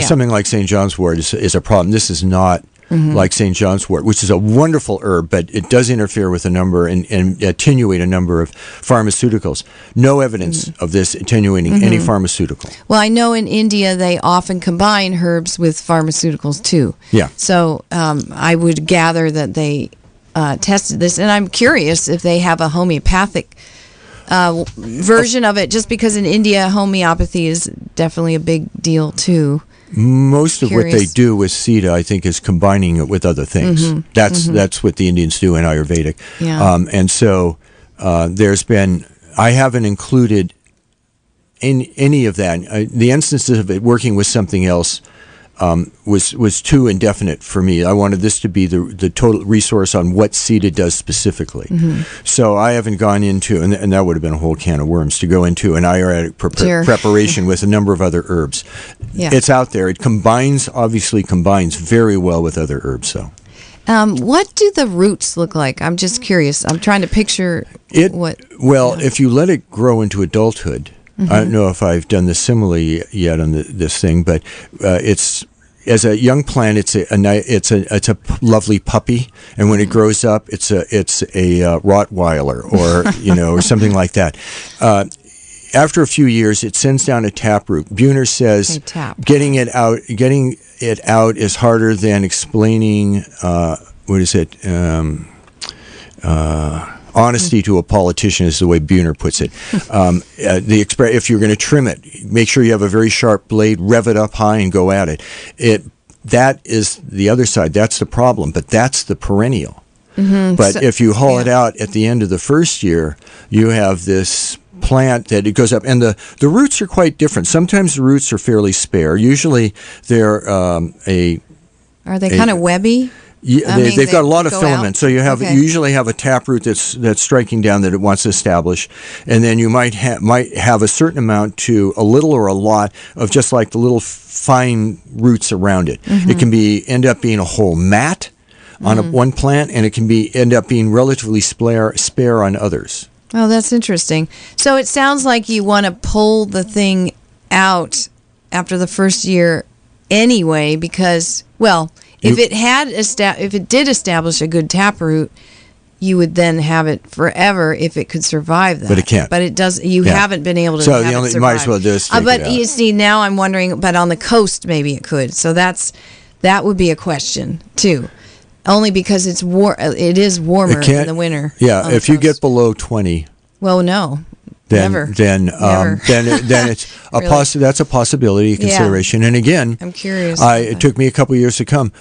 Something like St. John's wort is a problem. This is not like St. John's wort, which is a wonderful herb, but it does interfere with a number and attenuate a number of pharmaceuticals. No evidence of this attenuating any pharmaceutical. Well, I know in India they often combine herbs with pharmaceuticals too. Yeah. So I would gather that they tested this, and I'm curious if they have a homeopathic version of it, just because in India homeopathy is definitely a big deal too. Most of what they Curious. do with Sida, I think, is combining it with other things. That's what the Indians do in Ayurvedic. Yeah. And so I haven't included any of that. The instances of it working with something else was too indefinite for me. I wanted this to be the total resource on what Sida does specifically. So I haven't gone into, and that would have been a whole can of worms to go into an Ayurvedic preparation with a number of other herbs. Yeah. It's out there. It obviously combines very well with other herbs. So. What do the roots look like? I'm just curious. I'm trying to picture what. Well, if you let it grow into adulthood, I don't know if I've done this similarly yet on this thing, but it's as a young plant, it's a lovely puppy, and when it grows up, it's a Rottweiler or or something like that. After a few years, it sends down a taproot. Buhner says getting it out is harder than explaining honesty to a politician is the way Buhner puts it. If you're going to trim it, make sure you have a very sharp blade, rev it up high, and go at it. That is the other side. That's the problem, but that's the perennial. But if you haul it out at the end of the first year, you have this plant that it goes up, and the roots are quite different. Sometimes the roots are fairly spare. Usually they're Are they kind of webby? Yeah, they've got a lot of filaments, so you usually have a taproot that's striking down that it wants to establish, and then you might have a certain amount to a little or a lot of just like the little fine roots around it. It can end up being a whole mat on one plant, and it can end up being relatively spare on others. Oh, that's interesting. So it sounds like you want to pull the thing out after the first year anyway, because if it did establish a good taproot, you would then have it forever if it could survive that. But it can't. But it does. You haven't been able to. So have the only it you might as well do is take it but out. you see, now I'm wondering. But on the coast, maybe it could. So that would be a question too. Only because it is warmer in the winter. Yeah, if you get below 20. Well, no. Never. Then it's a that's a possibility, a consideration. And again, I'm curious. It took me a couple of years to come.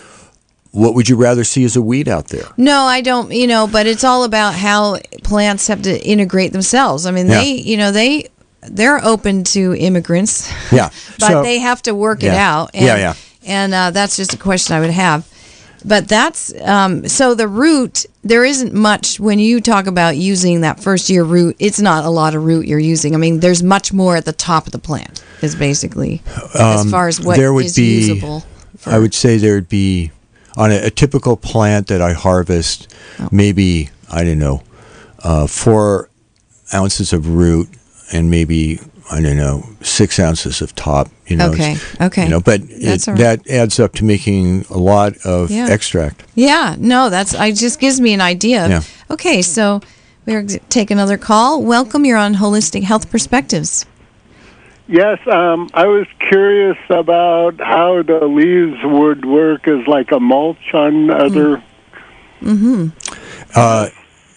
What would you rather see as a weed out there? No, I don't. But it's all about how plants have to integrate themselves. I mean, they're open to immigrants. Yeah, but they have to work it out. And, And that's just a question I would have. But that's so the root. There isn't much when you talk about using that first year root. It's not a lot of root you're using. I mean, there's much more at the top of the plant. Is basically as far as what is usable. I would say there would be on a typical plant that I harvest, maybe 4 ounces of root and maybe 6 ounces of top. Okay. But that adds up to making a lot of extract. Yeah, no, it just gives me an idea. Yeah. Okay, so we're take another call. Welcome, you're on Holistic Health Perspectives. Yes, I was curious about how the leaves would work as like a mulch on other.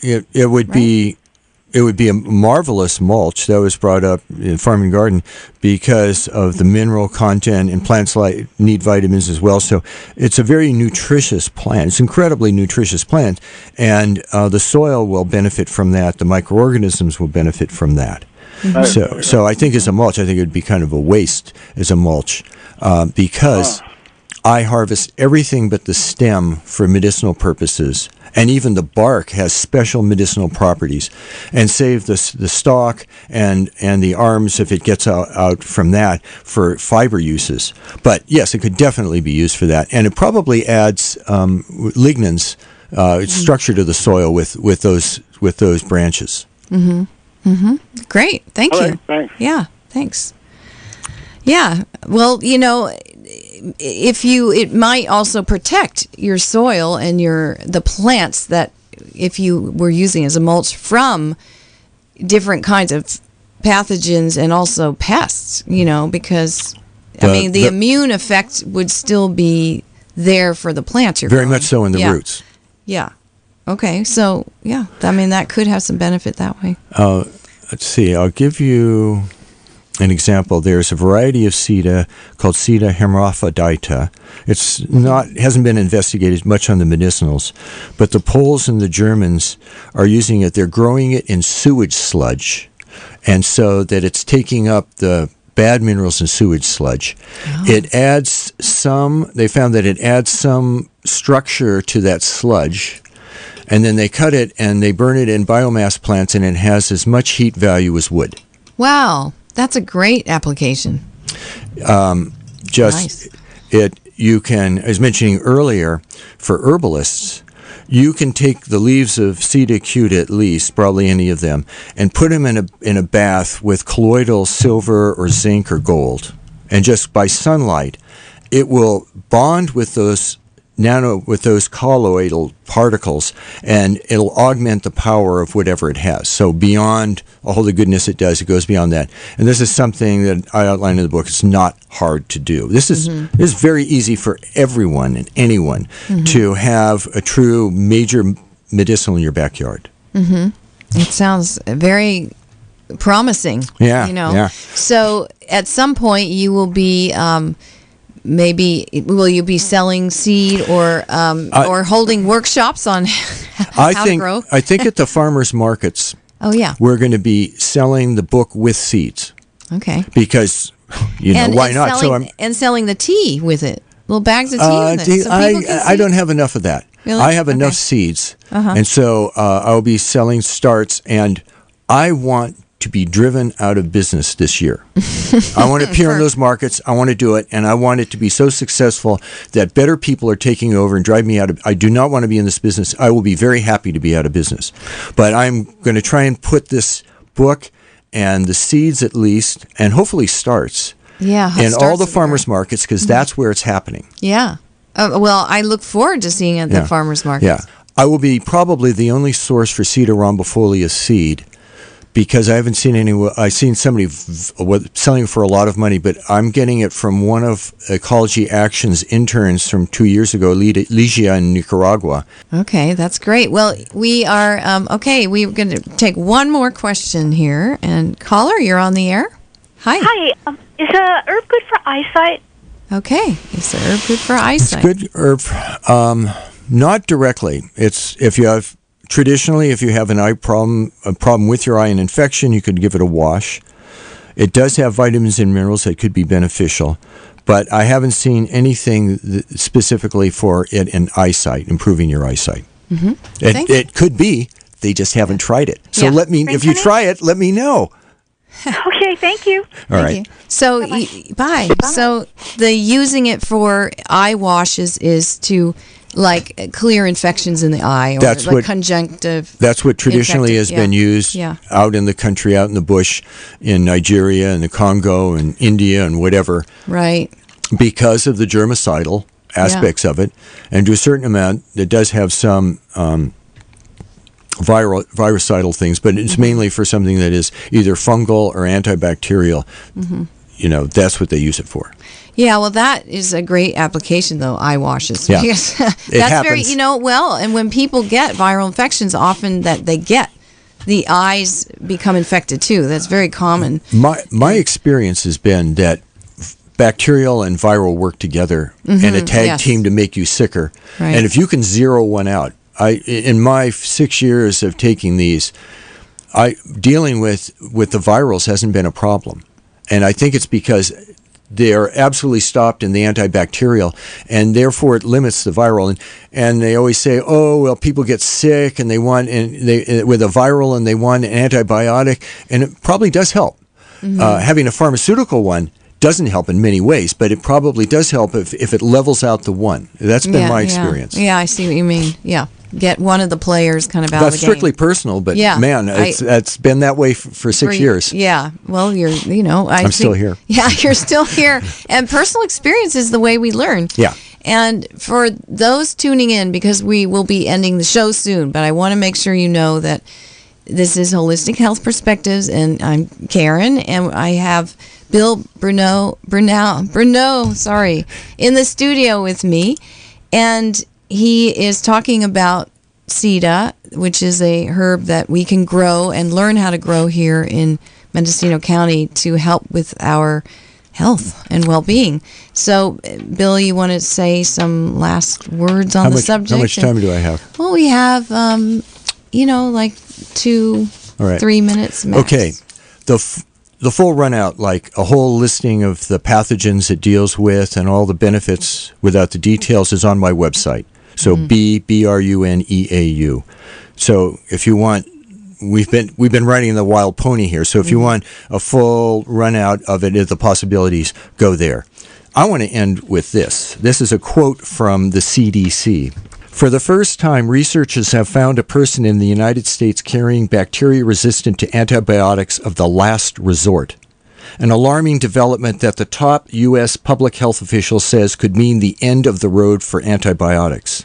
It would be. It would be a marvelous mulch. That was brought up in Farm and Garden because of the mineral content, and plants need vitamins as well. So it's a very nutritious plant. It's an incredibly nutritious plant, and the soil will benefit from that. The microorganisms will benefit from that. So I think as a mulch, I think it would be kind of a waste as a mulch because I harvest everything but the stem for medicinal purposes. And even the bark has special medicinal properties, and save the stalk and the arms if it gets out from that for fiber uses. But yes, it could definitely be used for that, and it probably adds lignans structure to the soil with those branches. Great, thank you. Right, thanks. Yeah, thanks. Yeah, well, it might also protect your soil and the plants that if you were using as a mulch from different kinds of pathogens and also pests, because the immune effect would still be there for the plants you're very growing. Much so in the roots. Yeah. Okay. So that could have some benefit that way. Let's see. I'll give you an example. There's a variety of Sida called Sida hermaphrodita. Hasn't been investigated much on the medicinals, but the Poles and the Germans are using it. They're growing it in sewage sludge, and so that it's taking up the bad minerals in sewage sludge. Oh. They found that it adds some structure to that sludge, and then they cut it and they burn it in biomass plants, and it has as much heat value as wood. Wow, that's a great application. Nice. You can, as I was mentioning earlier, for herbalists, you can take the leaves of Sida acute, at least, probably any of them, and put them in a bath with colloidal silver or zinc or gold. And just by sunlight, it will bond with those colloidal particles, and it'll augment the power of whatever it has. So beyond all the goodness it does, it goes beyond that. And this is something that I outline in the book. It's not hard to do. This is very easy for everyone and anyone to have a true major medicinal in your backyard. Mm-hmm. It sounds very promising. Yeah. Yeah. So at some point you will be will you be selling seed or holding workshops on how to grow? I think at the farmers markets, we're going to be selling the book with seeds. Okay. Because, why not? Selling the tea with it, little bags of tea with it. So I don't have enough of that. Really? I have enough seeds, and so I'll be selling starts, and I want to be driven out of business this year. I want to appear in those markets. I want to do it, and I want it to be so successful that better people are taking over and drive me out of. I do not want to be in this business. I will be very happy to be out of business, but I'm going to try and put this book and the seeds, at least, and hopefully starts, in all the farmers markets, because that's where it's happening. Yeah. Well, I look forward to seeing it at the farmers markets. Yeah. I will be probably the only source for Sida rhombifolia seed, because I haven't seen I've seen somebody selling for a lot of money, but I'm getting it from one of Ecology Action's interns from 2 years ago, Ligia in Nicaragua. Okay, that's great. Well, we are, we're going to take one more question here. And caller, you're on the air. Hi. Hi. Is a herb good for eyesight? Okay. Is the herb good for eyesight? It's good herb. Not directly. Traditionally, if you have a problem with your eye, an infection, you could give it a wash. It does have vitamins and minerals that could be beneficial, but I haven't seen anything specifically for it in eyesight, improving your eyesight. Mm-hmm. It could be. They just haven't tried it. So if you try it, let me know. Okay, thank you. All right. So, bye. So the using it for eye washes is to clear infections in the eye, or conjunctive. That's what traditionally has been used out in the country, out in the bush, in Nigeria and the Congo and India and whatever. Right. Because of the germicidal aspects of it, and to a certain amount, it does have some virucidal things, but it's mainly for something that is either fungal or antibacterial. Mm-hmm. That's what they use it for. Yeah, well, that is a great application, though, eye washes. Yeah, that's very, and when people get viral infections, often that they get, the eyes become infected, too. That's very common. My experience has been that bacterial and viral work together in a tag team to make you sicker. Right. And if you can zero one out, in my 6 years of taking these, dealing with the virals hasn't been a problem. And I think it's because they are absolutely stopped in the antibacterial, and therefore it limits the viral. And they always say, people get sick and they want with a viral and they want an antibiotic, and it probably does help. Mm-hmm. Having a pharmaceutical one doesn't help in many ways, but it probably does help if it levels out the one. That's been my experience. Yeah, I see what you mean. Yeah. Get one of the players kind of out of the game. That's strictly personal, but it's been that way for 6 years. Yeah, well, I'm still here. Yeah, you're still here. And personal experience is the way we learn. Yeah. And for those tuning in, because we will be ending the show soon, but I want to make sure you know that this is Holistic Health Perspectives, and I'm Karin, and I have Bill Bruneau, in the studio with me, and he is talking about Sida, which is a herb that we can grow and learn how to grow here in Mendocino County to help with our health and well-being. So, Bill, you want to say some last words on the subject? How much time do I have? Well, we have, like 3 minutes max. Okay. The full run-out, like a whole listing of the pathogens it deals with and all the benefits without the details, is on my website. So BRUNEAU. So if you want, we've been writing the Wild Pony here. So if you want a full run-out of it, the possibilities, go there. I want to end with this. This is a quote from the CDC. For the first time, researchers have found a person in the United States carrying bacteria resistant to antibiotics of the last resort. An alarming development that the top U.S. public health official says could mean the end of the road for antibiotics.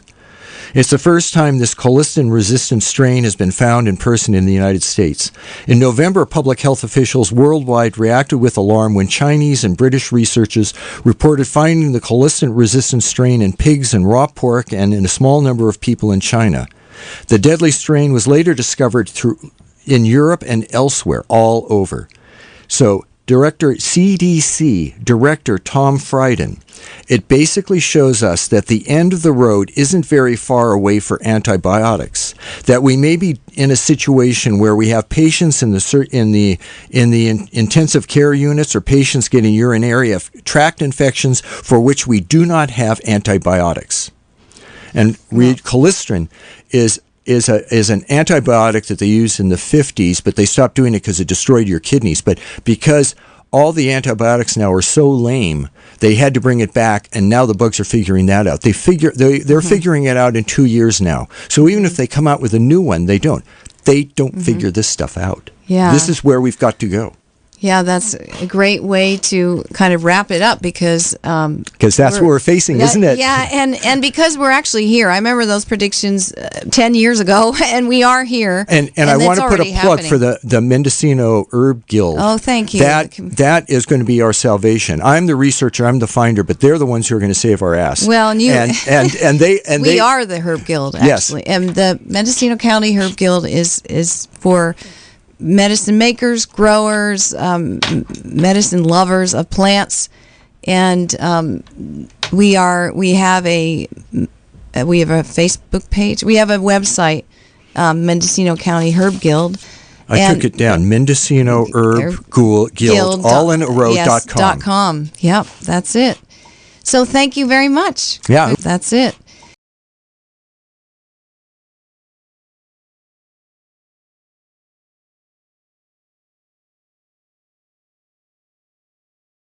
It's the first time this colistin-resistant strain has been found in person in the United States. In November, public health officials worldwide reacted with alarm when Chinese and British researchers reported finding the colistin-resistant strain in pigs and raw pork and in a small number of people in China. The deadly strain was later discovered in Europe and elsewhere, all over. So, CDC Director Tom Frieden, it basically shows us that the end of the road isn't very far away for antibiotics. That we may be in a situation where we have patients in the intensive care units or patients getting urinary tract infections for which we do not have antibiotics. And colistrin is an antibiotic that they used in the 50s, but they stopped doing it because it destroyed your kidneys. But because all the antibiotics now are so lame, they had to bring it back, and now the bugs are figuring that out. They're figuring it out in 2 years now. So even if they come out with a new one, they don't figure this stuff out. Yeah. This is where we've got to go. Yeah, that's a great way to kind of wrap it up because that's what we're facing, isn't it? Yeah, and because we're actually here. I remember those predictions 10 years ago, and we are here. And I want to put a plug for the Mendocino Herb Guild. Oh, thank you. That is going to be our salvation. I'm the researcher, I'm the finder, but they're the ones who are going to save our ass. Well, and we are the Herb Guild, actually. Yes. And the Mendocino County Herb Guild is for medicine makers, growers, medicine lovers of plants, and we have a Facebook page. We have a website, Mendocino County Herb Guild. I took it down. Mendocino Herb Guild, all in a row, .com. .com. Yep, that's it. So thank you very much. Yeah. That's it.